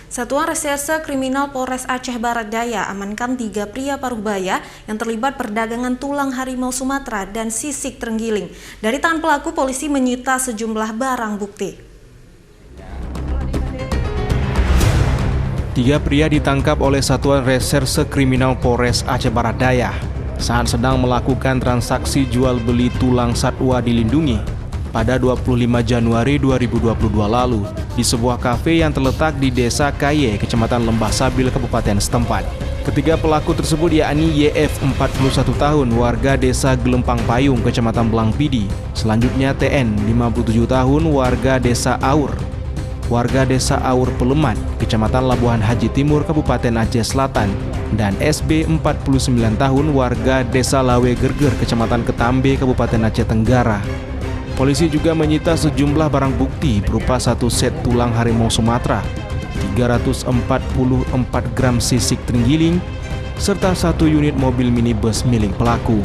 Satuan Reserse Kriminal Polres Aceh Barat Daya amankan 3 pria Parubaya yang terlibat perdagangan tulang harimau Sumatera dan sisik terenggiling. Dari tangan pelaku, polisi menyita sejumlah barang bukti. 3 pria ditangkap oleh Satuan Reserse Kriminal Polres Aceh Barat Daya saat sedang melakukan transaksi jual beli tulang satwa dilindungi pada 25 Januari 2022 lalu di sebuah kafe yang terletak di Desa Kaye, Kecamatan Lembah Sabil, Kabupaten setempat. Ketiga pelaku tersebut yakni YF 41 tahun, warga Desa Gelempang Payung, Kecamatan Blangpidi. Selanjutnya TN 57 tahun, warga Desa Aur. Warga Desa Aur Pelemat, Kecamatan Labuhan Haji Timur, Kabupaten Aceh Selatan, dan SB 49 tahun, warga Desa Lawe Gerger, Kecamatan Ketambe, Kabupaten Aceh Tenggara. Polisi juga menyita sejumlah barang bukti berupa 1 set tulang harimau Sumatera, 344 gram sisik terenggiling, serta 1 unit mobil minibus milik pelaku.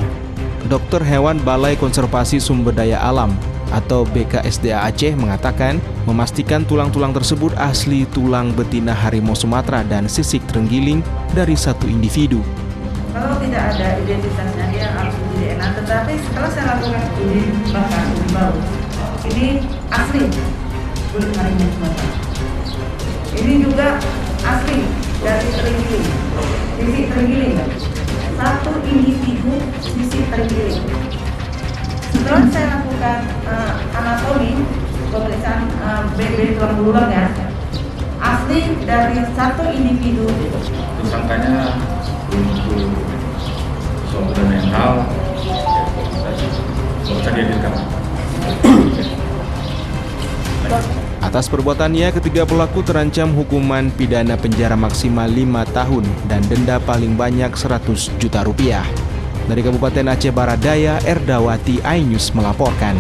Dokter Hewan Balai Konservasi Sumber Daya Alam atau BKSDA Aceh mengatakan memastikan tulang-tulang tersebut asli tulang betina harimau Sumatera dan sisik terenggiling dari 1 individu. Kalau tidak ada identitasnya, dia harus di DNA. Tetapi setelah saya lakukan ini, bahkan ini baru, ini asli kulit harimau Sumatera. Ini juga asli dari terenggiling, sisik terenggiling, 1 individu sisik terenggiling. Setelah saya lakukan anatomi, pemeriksaan BB tulang belulangnya, asli dari 1 individu. Tersangkanya untuk suatu dan lain hal bisa dihadirkan. Atas perbuatannya, ketiga pelaku terancam hukuman pidana penjara maksimal 5 tahun dan denda paling banyak 100 juta rupiah. Dari Kabupaten Aceh Barat Daya, Erdawati, iNews melaporkan.